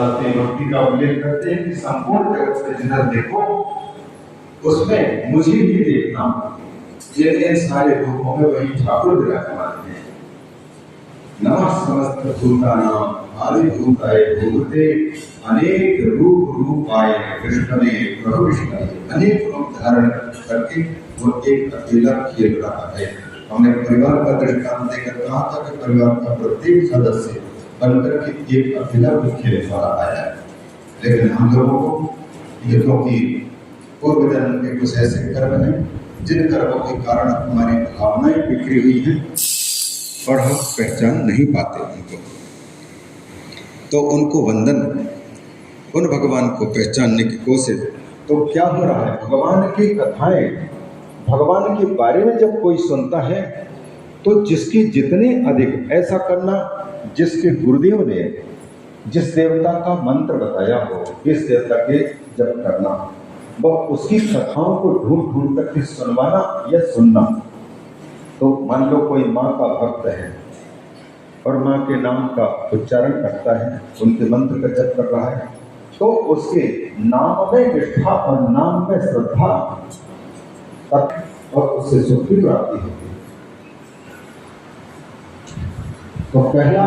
शास्त्रीय भक्ति का उल्लेख करते हैं कि संपूर्ण जगत से जिधर देखो उसमें मुझे ही देखना, जितने सारे रूपों में वही ठाकुर विराजमान है। नमः समस्त भूतानां आदिभूताय भूते अनेक रूप रूपाय कृष्ण में प्रभु विष्णु अनेक रूप धारण करके वो एक अकेला खेल रहा है। हमने परिवार का दृष्टांत देकर कहा था कि परिवार का प्रत्येक सदस्य बनकर के एक अकेला भी खेल वाला आया है, लेकिन हम लोगों को ये क्योंकि पूर्व जन्म के कुछ ऐसे कर्म हैं जिन कर्मों के कारण हमारी भावनाएं बिखरी हुई हैं और हम पहचान नहीं पाते उनको, तो उनको वंदन, उन भगवान को पहचानने की कोशिश। तो क्या हो रहा है, भगवान की कथाएं, भगवान के बारे में जब कोई सुनता है तो जिसकी जितने अधिक ऐसा करना, जिसके गुरुदेव ने जिस देवता का मंत्र बताया हो, इस देवता के जब करना, वह उसकी कथाओं को ढूंढ ढूंढ करके सुनवाना या सुनना। तो मान लो कोई माँ का भक्त है और माँ के नाम का उच्चारण करता है, उनके मंत्र का जप कर रहा है, तो उसके नाम में निष्ठा और नाम में श्रद्धा और उससे सुख की प्राप्ति होती है। तो पहला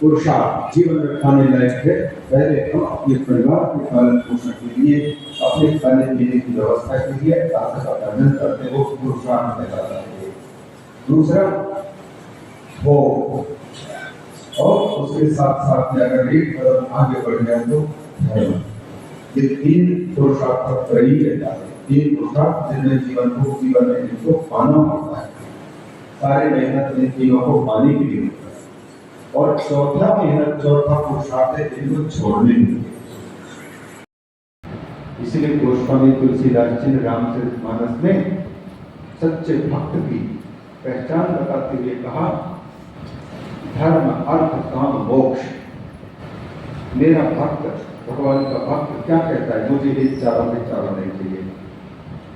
पुरुषार्थ जीवन में खाने लायक है, पहले हम अपने परिवार के पालन पोषण के लिए, अपने खाने पीने की व्यवस्था के लिए अर्थ का अर्जन करते हैं, वो पुरुषार्थ में जाता है। दूसरा हो, और उसके साथ साथ में अगर एक कदम आगे बढ़ जाए तो धर्म। ये तीन पुरुषार्थ करीब ले जाते हैं, तीन पुरुषार्थ जिनमें जीवन में इनको पाना होता है, सारे मेहनत इन तीनों को पाने के लिए होता है। और चौथा मेहनत, चौथा पुरुषार्थ है इनको छोड़ने के लिए। इसलिए गोस्वामी तुलसीदास जी ने रामचरितमानस में सच्चे भक्त की पहचान बताते हुए कहा, धर्म अर्थ काम मोक्ष। मेरा भक्त, भगवान का भक्त क्या कहता है, मुझे ये चारों में चारों नहीं चाहिए।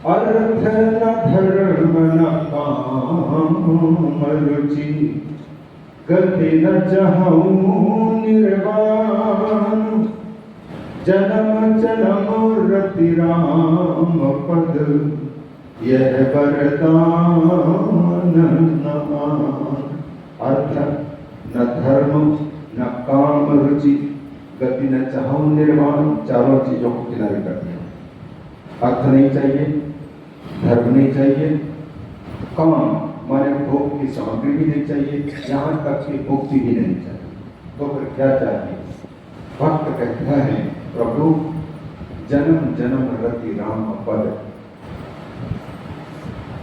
अर्थ न धर्म न काम रुचि, गति न चाहूं निर्वाण, जन्म जन्म रति राम पद, यह वरदान नमान। अर्थ न धर्म न काम रुचि, गति न चाहूं निर्वाण, चारों चीजों को किनारे कर दिया। अर्थ नहीं चाहिए, धर्म नहीं चाहिए, काम माने भोग की सामग्री भी नहीं चाहिए, यहाँ तक कि मुक्ति भी नहीं चाहिए। तो फिर क्या चाहिए? भक्त कहता है, प्रभु जन्म जन्म रति राम पद,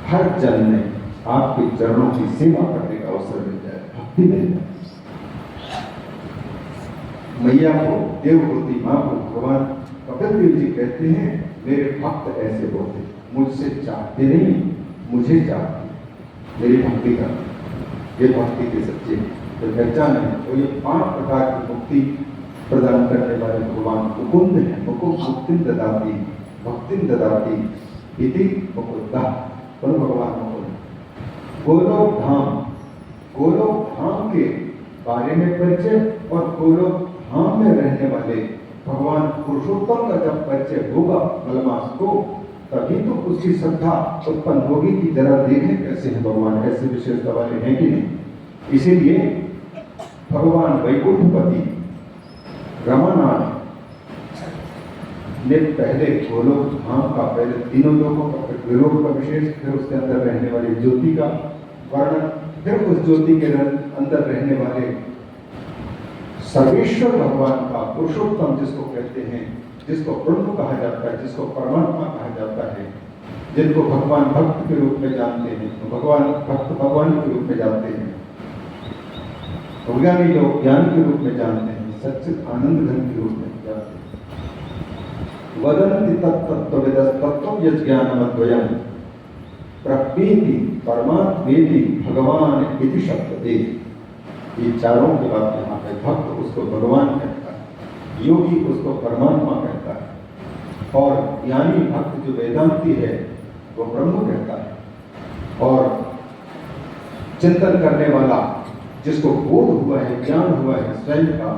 हर जन्म में आपके चरणों की सेवा करने का अवसर मिल जाए, भक्ति मिल जाए। मैया को, देवभूति माँ को भगवान कपिल देव जी कहते हैं, मेरे भक्त ऐसे होते, मुझसे चाहते नहीं, मुझे चाहते, मेरी भक्ति का, ये भक्ति के सच्चे तो पहचान है। तो ये 5 प्रकार की मुक्ति प्रदान करने वाले भगवान मुकुंद है। मुकुंद मुक्तिं ददाति भक्तिं ददाति इति मुकुंदः, पर भगवान मुकुंद। गोलोक धाम, गोलोक धाम के बारे में परिचय और गोलोक धाम में रहने वाले भगवान पुरुषोत्तम का जब परिचय होगा बलमास को, तभी तो उसकी श्रद्धा उत्पन्न होगी कि जरा देखें कैसे है भगवान, ऐसे विशेषता वाले हैं कि नहीं। इसीलिए भगवान वैकुंठपति रमानाथ ने पहले गोलोक धाम का, पहले तीनों लोगों का, फिर विलोक का विशेष, फिर उसके अंदर रहने वाली ज्योति का वर्णन, फिर उस ज्योति के अंदर रहने वाले सर्वेश्वर भगवान का, पुरुषोत्तम जिसको कहते हैं, जिसको ब्रह्म कहा जाता है, जिसको परमात्मा कहा जाता है, जिनको भगवान भक्त के रूप में जानते हैं, तो भगवान भक्त भगवान के रूप में जानते हैं, ज्ञानी लोग ज्ञान के रूप में जानते हैं, सच्चिद आनंद घन के रूप में जानते हैं। वदन्ति तत्तत्त्वविदः तत्त्वं यज्ञानमद्वयम् प्रकृति परमात्मेति भगवान इति शब्दते। ये चारों की बात यहाँ पे, भक्त उसको भगवान कहता है, योगी उसको परमात्मा कहता है, और ज्ञानी भक्त जो वेदांती है वो ब्रह्म कहता है, और चिंतन करने वाला जिसको बोध हुआ है, ज्ञान हुआ है स्वयं का,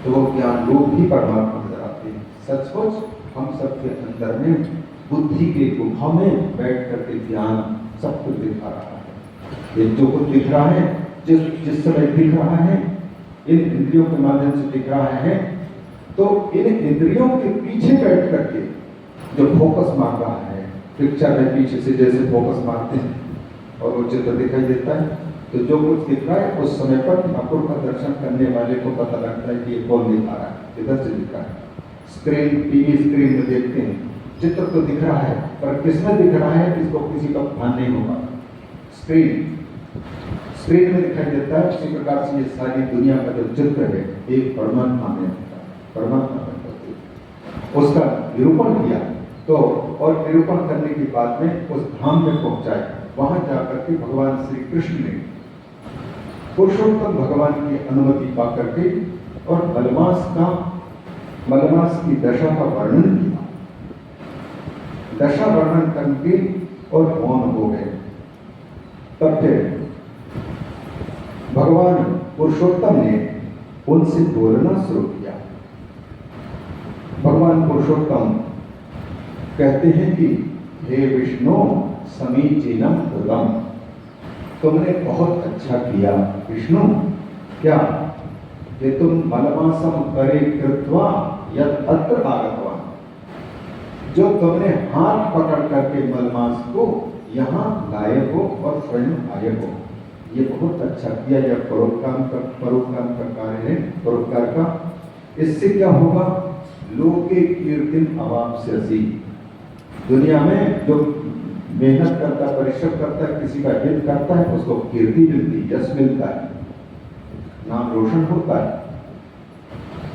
तो वो ज्ञान रूप ही परमात्मा नजर आते हैं। सचमुच हम सबके अंदर में बुद्धि के गुफा में बैठ करके ज्ञान सब कुछ दिखा रहा है। ये जो कुछ दिख रहा है, जिस समय दिख रहा है, इन इंद्रियों के माध्यम से दिख रहा है, तो इन इंद्रियों के पीछे बैठ करके जो फोकस मार रहा है, पिक्चर में पीछे से जैसे फोकस मारते हैं और वो चित्र दिखाई देता है, तो जो कुछ दिख रहा है उस समय पर ठाकुर का दर्शन करने वाले को पता लगता है कि ये कौन दिखा रहा है, किधर से दिख रहा है। स्क्रीन, टीवी स्क्रीन में देखते हैं, चित्र तो दिख रहा है पर किसमें दिख रहा है इसको किसी का भान नहीं होगा। स्क्रीन में दिखाई देता है। उसी प्रकार से ये सारी दुनिया का जो चित्र है एक परमात्मा में उसका निरूपण किया, तो और निरूपण करने के बाद में उस धाम में पहुंचाए। वहां जाकर के भगवान श्री कृष्ण ने पुरुषोत्तम भगवान की अनुमति पा करके और मलमास की दशा का वर्णन किया। दशा वर्णन करके और मौन हो गए। तब फिर भगवान पुरुषोत्तम ने उनसे बोलना शुरू किया। भगवान पुरुषोत्तम कहते हैं कि हे विष्णु समीचीनम कृतम, तुमने बहुत अच्छा किया विष्णु। क्या ये तुम मलमासम करे कृत्वा यद अत्र आगतवान, जो तुमने हाथ पकड़ करके मलमास को यहाँ लाए हो और स्वयं आए हो, ये बहुत अच्छा किया। यह परोपकार का कार्य है, परोपकार का। इससे क्या होगा? लोके कीर्तिम अवाप्स्यसि, दुनिया में जो मेहनत करता है, परिश्रम करता है, किसी का हित करता है, उसको कीर्ति मिलती है, यश मिलता है, नाम रोशन होता है।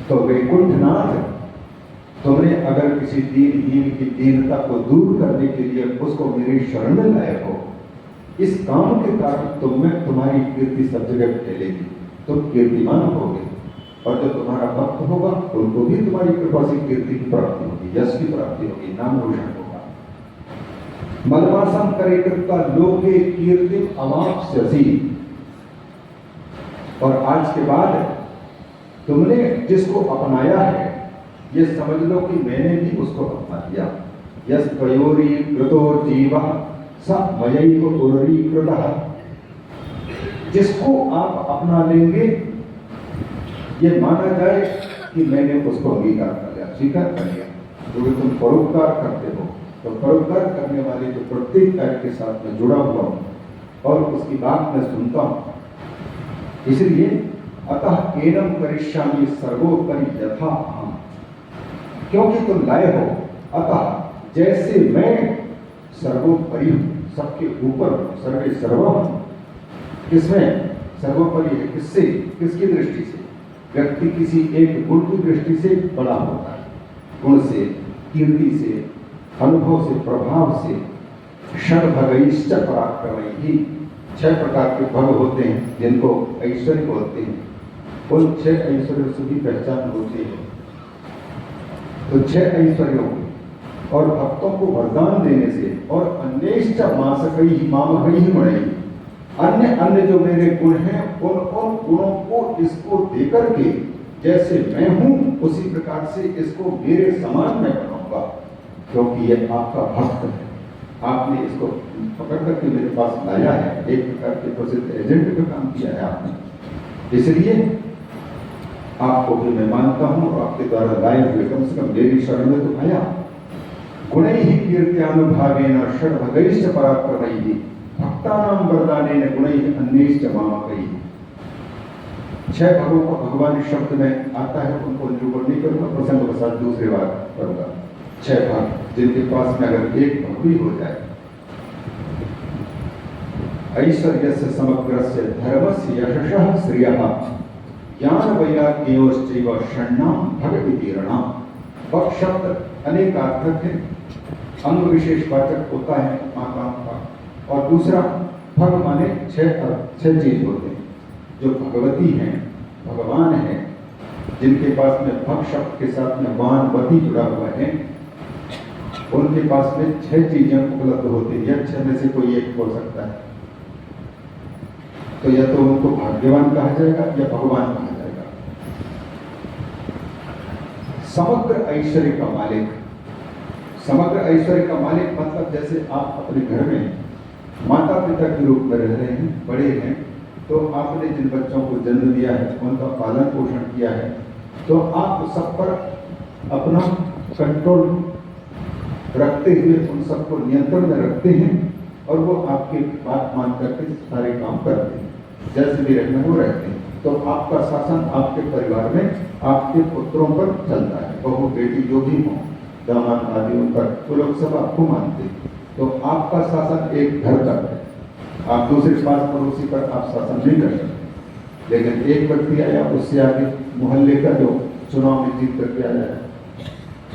तो वैकुंठनाथ, तुमने अगर किसी दीनहीन की दीनता को दूर करने के लिए उसको मेरी शरण में लाए हो, इस काम के कारण तुम्हारी कीर्ति सब जगह फैलेगी, तुम कीर्तिमान होगे, और जो तुम्हारा भक्त होगा उनको भी तुम्हारी कृपा से कीर्ति की प्राप्ति होगी, यश की प्राप्ति होगी, नाम रोशन होगा। मलमासम करे कृत्वा लोके कीर्तिम अवाप्स्यसि, और आज के बाद तुमने जिसको अपनाया है, ये समझ लो कि मैंने भी उसको अपना लिया। यस त्वयोरी कृतो जीवः स मयैव उररीकृतः, जिसको आप अपना लेंगे ये माना जाए कि मैंने उसको अंगीकार कर लिया, स्वीकार कर लिया। क्योंकि तुम परोपकार करते हो, तो परोपकार करने वाले जो प्रत्येक कार्य के साथ में जुड़ा हुआ हूं और उसकी बात मैं सुनता हूं। इसलिए अतः एनम करिष्यामि सर्वोपरि यथा अहम्, क्योंकि तुम लाए हो, अतः जैसे मैं सर्वोपरि हूं, सबके ऊपर सर्वे सर्वम। किसमें सर्वोपरि है? किससे? किसकी दृष्टि से? व्यक्ति किसी एक गुण की दृष्टि से बड़ा होता है, गुण से, कीर्ति से, अनुभव से, प्रभाव से। षड्भगैश्च पराक्रमैः, 6 प्रकार के भग होते हैं जिनको ऐश्वर्य बोलते हैं। उन 6 ऐश्वर्यों से भी पहचान होती है। तो 6 ऐश्वर्यों और भक्तों को वरदान देने से, और अन्यश्च मासकैः मामकैः मणैः, अन्य जो मेरे गुण हैं उन गुणों को इसको देकर के जैसे मैं हूं उसी प्रकार से इसको मेरे समान मैं बनाऊंगा, क्योंकि ये आपका भक्त है। आपने इसको पकड़ करके मेरे पास लाया है, एक प्रकार के प्रसिद्ध एजेंट का काम किया है आपने, इसलिए आपको भी मैं मानता हूं और आपके द्वारा लाए हुए कम से कम मेरी शरण में तो आया। गुणैः कीर्त्यानुभावेन षड्भगैश्च पराक्रमैः भक्तानां वरदानेन गुणैः अन्यैश्च मामकैः। 6 भगों को भगवान इस शब्द में आता है, उनको निरूपण नहीं करूंगा, प्रसंग के साथ दूसरी बार करूंगा। 6 भग जिनके पास में अगर एक भग भी हो जाए, ऐश्वर्यस्य समग्रस्य धर्मस्य यशसः श्रियः ज्ञान वैराग्योश्चैव षण्णां भग इतीर्णाम्। भग शब्द अनेकार्थक है, अंग विशेष वाचक होता है माता का, और दूसरा भग माने 6 चीज होते हैं। जो भगवती हैं, भगवान हैं, जिनके पास में भग शब्द के साथ में वानवती जुड़ा हुआ है, उनके पास में 6 चीजें उपलब्ध होती है। यह 6 में से कोई एक हो सकता है, तो या तो उनको भाग्यवान कहा जाएगा या भगवान कहा जाएगा। समग्र ऐश्वर्य का मालिक। समग्र ऐश्वर्य का मालिक मतलब जैसे आप अपने घर में माता पिता के रूप में रह रहे हैं, बड़े हैं, तो आपने जिन बच्चों को जन्म दिया है, उनका पालन पोषण किया है, तो आप सब पर अपना कंट्रोल रखते हुए उन सबको नियंत्रण में रखते हैं और वो आपके बात मान करके सारे काम करते हैं, जैसे भी रहना वो रहते हैं। तो आपका शासन आपके परिवार में आपके पुत्रों पर चलता है, बहू बेटी जो भी हो, दामाद आदि उन पर, वो लोग सब आपको मानते हैं। तो आपका शासन एक घर का है, आप दूसरे पास पड़ोसी पर आप शासन नहीं कर सकते। लेकिन एक व्यक्ति आया, उससे आगे मोहल्ले का जो चुनाव में जीत करके आया है,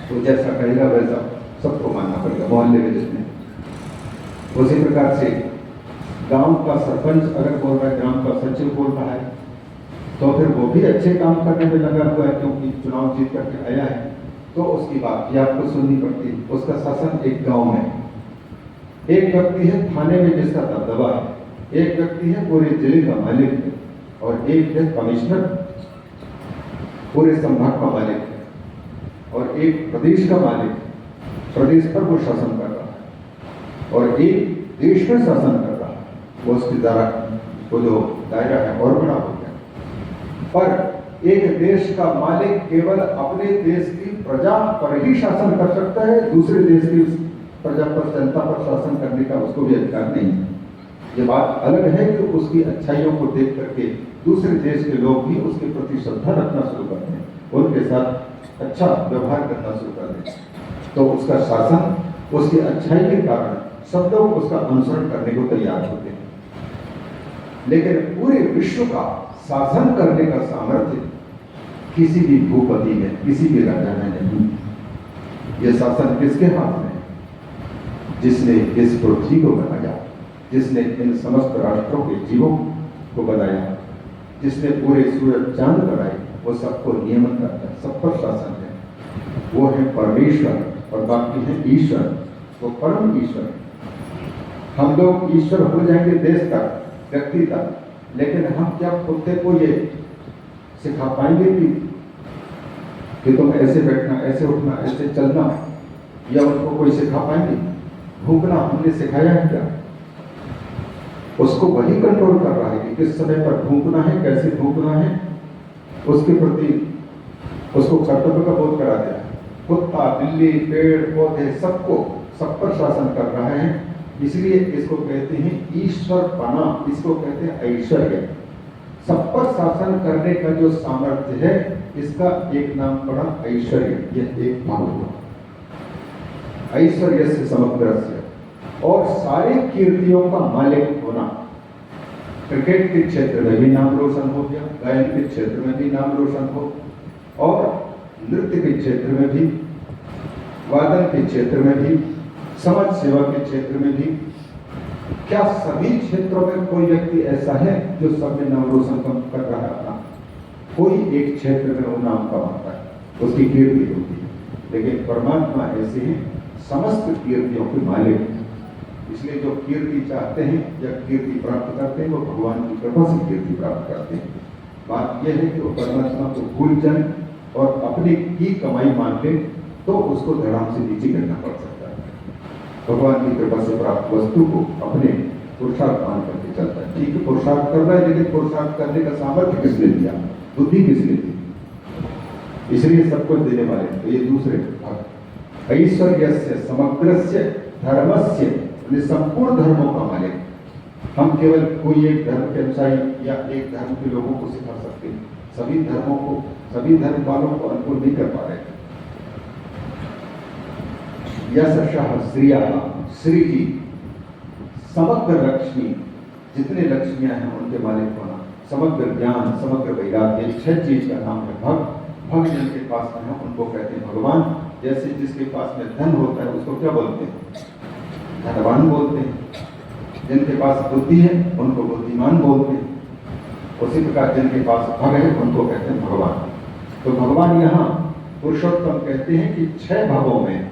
तो जैसा कहेगा वैसा सबको मानना पड़ेगा, मोहल्ले में जिसमें। उसी प्रकार से गांव का सरपंच अगर बोल रहा है, ग्राम का सचिव बोल रहा है, तो फिर वो भी अच्छे काम करने में लगा हुआ है, क्योंकि चुनाव जीत करके आया है, तो उसकी बात भी आपको सुननी पड़ती है। उसका शासन एक गांव में, एक व्यक्ति है थाने में जिसका दबदबा है, एक व्यक्ति है पूरे जिले का मालिक है, और एक है कमिश्नर पूरे संभाग का मालिक है, और एक प्रदेश का मालिक है, प्रदेश पर वो शासन कर रहा है, और एक देश में शासन कर रहा है, वो उसकी वो जो दायरा है और बड़ा हो गया। पर एक देश का मालिक केवल अपने देश की प्रजा पर ही शासन कर सकता है, दूसरे देश की प्रजा पर, जनता पर शासन करने का उसको भी अधिकार नहीं है। ये बात अलग है कि उसकी अच्छाइयों को देख करके दूसरे देश के लोग भी उसके प्रति श्रद्धा रखना शुरू करते हैं, उनके साथ अच्छा व्यवहार करना शुरू कर देते हैं। तो उसका शासन, उसकी अच्छाई के कारण सब लोग उसका अनुसरण करने को तैयार होते हैं। लेकिन पूरे विश्व का शासन करने का सामर्थ्य किसी भी भूपति में, किसी भी राजा में नहीं। यह शासन किसके हाथ में? जिसने इस पृथ्वी को बनाया, जिसने इन समस्त राष्ट्रों के जीवों को बनाया, जिसने पूरे सूरज चांद बनाए, वो सबको नियमन करता है, सब पर शासन है। वो है परमेश्वर, और बाकी है ईश्वर, वो परम ईश्वर। हम लोग ईश्वर हो जाएंगे देश तक, व्यक्ति तक, लेकिन हम क्या कुत्ते को ये सिखा पाएंगे कि तुम ऐसे बैठना, ऐसे उठना, ऐसे चलना, या उनको कोई सिखा पाएंगे? भूखना हमने सिखाया है क्या? उसको वही कंट्रोल कर रहा है कि किस समय पर भूखना है, कैसे भूखना है, उसके प्रति उसको कर्तव्य का बोध करा दिया। कुत्ता, बिल्ली, पेड़ पौधे, सबको सब पर शासन कर रहा है। इसलिए इसको कहते हैं ईश्वर पना, इसको कहते हैं ऐश्वर्य। सब पर शासन करने का जो सामर्थ्य है, इसका एक नाम पड़ा ऐश्वर्य। यह एक भाव हुआ ऐश्वर्य से समग्रस्य, और सारे कीर्तियों का मालिक होना। क्रिकेट के क्षेत्र में भी नाम रोशन हो गया, गायन के क्षेत्र में भी नाम रोशन हो, और नृत्य के क्षेत्र में भी, वादन के क्षेत्र में भी, समाज सेवा के क्षेत्र में भी। क्या सभी क्षेत्रों में कोई व्यक्ति ऐसा है जो सब में नाम रोशन कर रहा था? कोई एक क्षेत्र में वो नाम कमाता है, उसकी कीर्ति होती है। लेकिन परमात्मा ऐसे हैं, समस्त कीर्तियों के मालिक। इसलिए जो कीर्ति चाहते हैं या कीर्ति प्राप्त करते हैं, वो भगवान की कृपा से कीर्ति प्राप्त करते हैं। बात यह है कि वो परमात्मा को भूल जाए और अपनी की कमाई मान ले, तो उसको धड़ाम से नीचे गिरना पड़ सकता है। भगवान की कृपा से प्राप्त वस्तु को अपने पुरुषार्थ मान करके चलता है। ठीक है, पुरुषार्थ कर रहा है, लेकिन पुरुषार्थ करने का सामर्थ्य किसने दिया? बुद्धि किसने दी? इसलिए सब कुछ देने वाले। तो ये दूसरे भाग ऐश्वर्यस्य समग्रस्य धर्मस्य, संपूर्ण धर्मों का मालिक। हम केवल कोई एक धर्म के अनुसारी या एक धर्म के लोगों को सिखा सकते हैं, सभी धर्मों को, सभी धर्म वालों को अनुकूल नहीं कर पा रहे। यशः श्रिया, श्री जी, समग्र लक्ष्मी, जितने लक्ष्मियां हैं उनके मालिक होना, समग्र ज्ञान, समग्र वैराग्य, 6 चीज का नाम है भक्त। भक्त जिनके पास में है उनको कहते हैं भगवान। जैसे जिसके पास में धन होता है उसको क्या बोलते हैं? धनवान बोलते हैं। जिनके पास बुद्धि है उनको बुद्धिमान बोलते हैं। उसी प्रकार जिनके पास भग है उनको कहते हैं भगवान। तो भगवान यहाँ पुरुषोत्तम कहते हैं कि 6 भागों में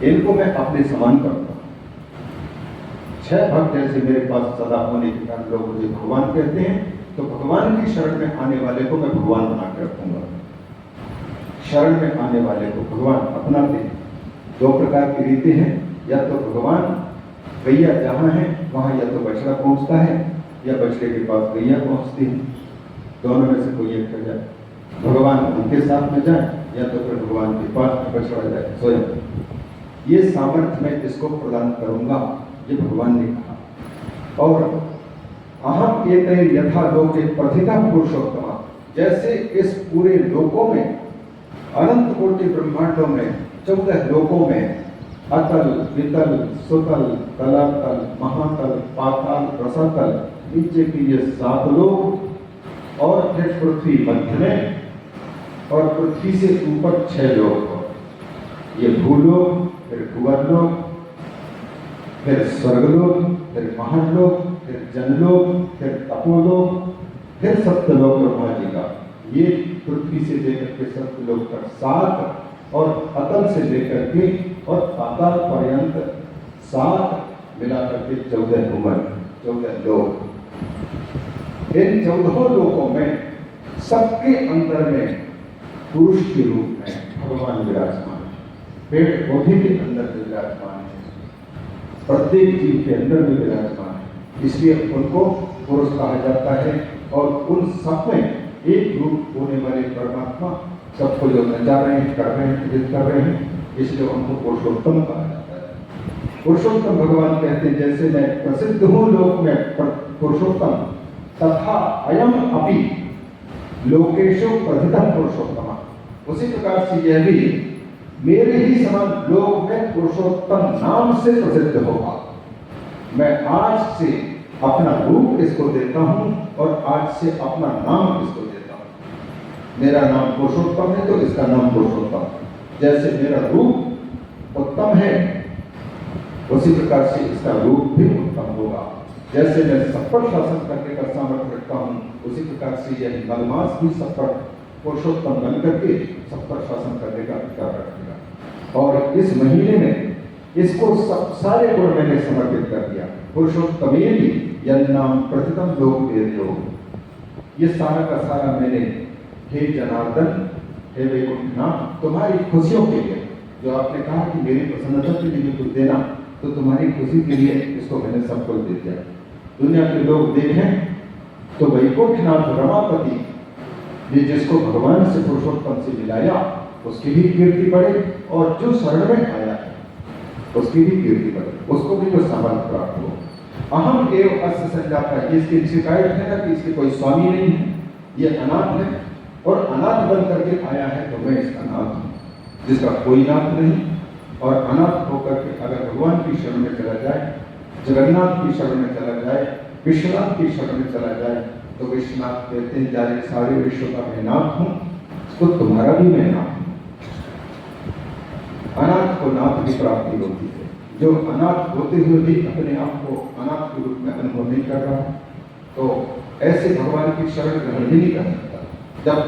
इनको मैं अपने समान करता हूँ। 6 भाग जैसे मेरे पास सदा होने के कारण लोग मुझे भगवान कहते हैं, तो भगवान की शरण में आने वाले को मैं भगवान बना के रखूंगा। शरण में आने वाले को भगवान अपनाते हैं। दो प्रकार की रीति हैं, या तो भगवान गैया जहाँ है वहाँ या तो बछड़ा पहुँचता है या बछड़े के पास गैया पहुँचती है, दोनों में से कोई एक कर जाए। भगवान उनके साथ में जाए या तो फिर भगवान के पास में बछड़ा जाए स्वयं। ये सामर्थ्य मैं इसको प्रदान करूंगा, ये भगवान ने कहा। और अहम एतैर यथा लोके प्रथितः पुरुषोत्तम, जैसे इस पूरे लोकों में, अनंत कोटि ब्रह्मांडों में, 14 लोकों में, अतल वितल सुतल तलातल महातल पाताल रसातल, नीचे की ये 7 लोक और फिर पृथ्वी मध्य में, और पृथ्वी से ऊपर 6 लोक, ये भूलोक, फिर भुवनलोक, फिर स्वर्गलोक, फिर महर्लोक, फिर जनलोक, फिर तपोलोक, फिर सप्तलोक ब्रह्मा जी का, ये पृथ्वी से लेकर के सप्तलोक तक 7, और अतल से लेकर के और पाताल पर्यंत 7 मिलाकर के 14 भुवन, 14 लोक। इन 14 लोकों में सबके अंदर में पुरुष के रूप में भगवान विराजमान है, पेड़ पौधे के अंदर भी विराजमान है, प्रत्येक जीव के अंदर भी विराजमान है, इसलिए उनको पुरुष कहा जाता है। और उन सब में एक रूप होने वाले परमात्मा सबको जो नचा रहे हैं, कर रहे हैं, जिद कर रहे हैं, इसलिए उनको पुरुषोत्तम कहा जाता है। पुरुषोत्तम भगवान कहते हैं जैसे मैं प्रसिद्ध हूँ लोक में पुरुषोत्तम, तथा अयम अपि लोकेशु प्रथितः पुरुषोत्तम, उसी प्रकार से यह भी मेरे ही समान लोक में पुरुषोत्तम नाम से प्रसिद्ध होगा। मैं आज से अपना रूप इसको देता हूं और आज से अपना नाम इसको देता हूं। मेरा नाम पुरुषोत्तम है तो इसका नाम पुरुषोत्तम। जैसे मेरा रूप उत्तम है उसी प्रकार से इसका रूप भी उत्तम होगा। जैसे मैं सब पर शासन करने का सामर्थ्य रखता हूं उसी प्रकार से यह मलमास भी सब पर पुरुषोत्तम बन करके सब पर शासन करने का अधिकार रखेगा। और इस महीने में इसको सब सारे गुण मैंने समर्पित कर दिया। पुरुषोत्तमेति यन्नाम प्रथितम लोक वेदयो, ये सारा का सारा मैंने हे जनार्दन, हे वैकुंठनाथ, तुम्हारी खुशियों के लिए, जो आपने कहा कि मेरी प्रसन्नता के लिए कुछ देना, तो तुम्हारी खुशी के लिए इसको मैंने सब कुछ दे दिया। दुनिया के लोग देखें तो वैकुंठनाथ रमापति, ये जिसको भगवान से पुरुषोत्तम से मिलाया उसकी भी कीर्ति बढ़े, और जो शरण में आया है उसकी भी कीर्ति बढ़े, उसको भी जो सामर्थ्य प्राप्त हो। अहम एव अस्य संजाता, इसकी शिकायत है ना कि इसके कोई स्वामी नहीं है, ये अनाथ है और अनाथ बन करके आया है, तो मैं इसका नाथ हूँ जिसका कोई नाथ नहीं। और अनाथ होकर के अगर भगवान की शरण में चला जाए, जगन्नाथ की शरण में चला जाए, विश्वनाथ की शरण में चला जाए, तो विश्वनाथ कहते हैं जाने सारे विश्व का मैं नाथ हूँ, तो तुम्हारा भी मैं नाथ हूँ। अनाथ को नाथ की प्राप्ति होती है। जो अनाथ होते हुए भी अपने आप को अनाथ के रूप में अनुभव नहीं कर रहा, तो ऐसे भगवान की शरण ग्रहण भी नहीं कर सकता। जब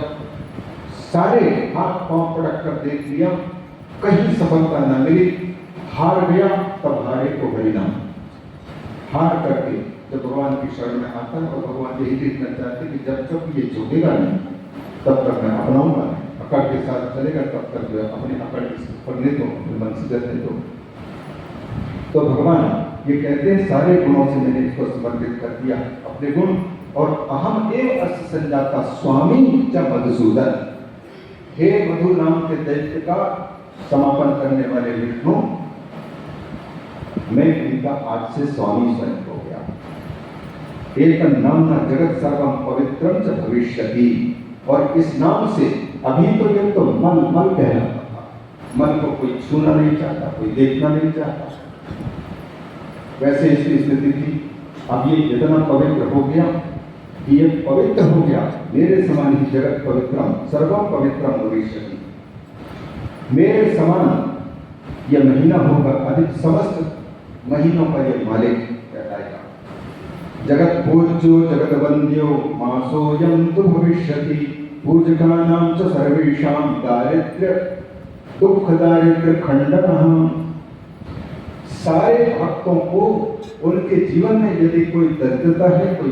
सारे हाथ पांव पटक कर देख लिया, कहीं सफलता न मिली, हार गया, तब हारे को परिणाम हार करके जब भगवान की शरण में आता है, और भगवान यही देखना चाहते कि जब तक ये झुकेगा नहीं तब तक मैं अपनाऊंगा नहीं, अकड़ के साथ चलेगा तब तक जो अपने अकड़ पकड़ने दो, अपने मन से करने दो। तो भगवान ये कहते हैं सारे गुणों से मैंने इसको समर्पित कर दिया, अपने गुण। और अहम एव अस्य संजाता स्वामी च मधुसूदन, हे मधु नाम के दैत्य का समापन करने वाले विष्णु, मैं इनका आज से स्वामी स्वयं हो गया। एक नामना जगत सर्वम पवित्रम च भविष्यति, और इस नाम से अभी तो ये तो मन मन कहलाता था, मन को कोई छूना नहीं चाहता, कोई देखना नहीं चाहता, वैसे इसकी स्थिति थी। अब ये इतना पवित्र हो गया कि ये पवित्र हो गया, मेरे समान ही जगत पवित्रम सर्वम पवित्रम भविष्यति, मेरे समान यह महीना होगा, अधिक समस्त महीनों का ये मालिक कहलाएगा। जगत पूज्यो जगत वंद्यो मासोयम तु भविष्यति, पूजकानां च सर्वेषां दारिद्र्य दुख दारिद्र्य खंडनः। सारे भक्तों को उनके जीवन में यदि कोई दरिद्रता है, कोई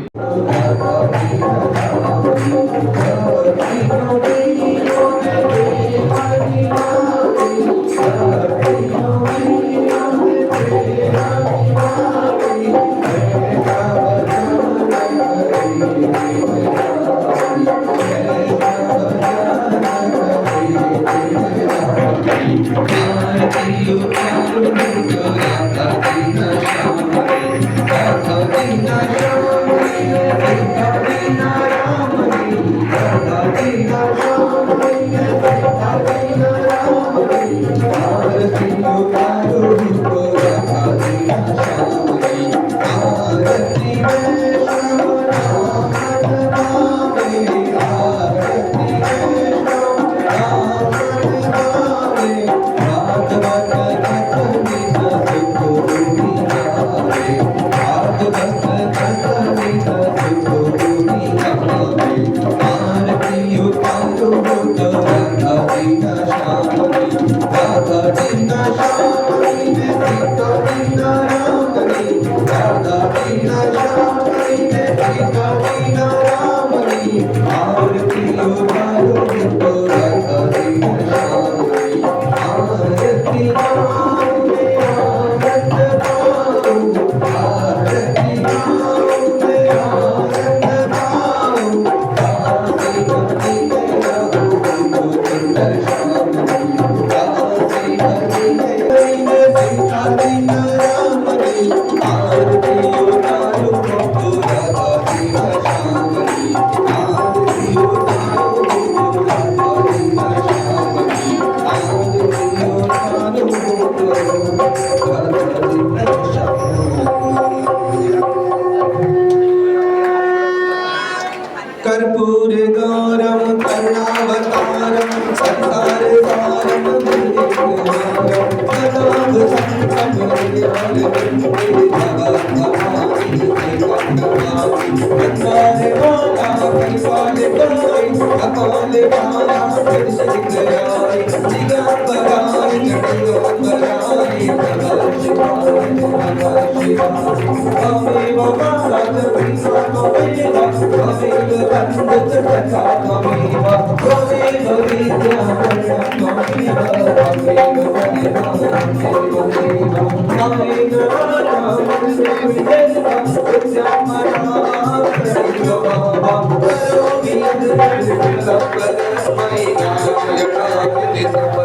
Thank you. कर्पूर गौरम करुणावतारम संसार सारम Thank you.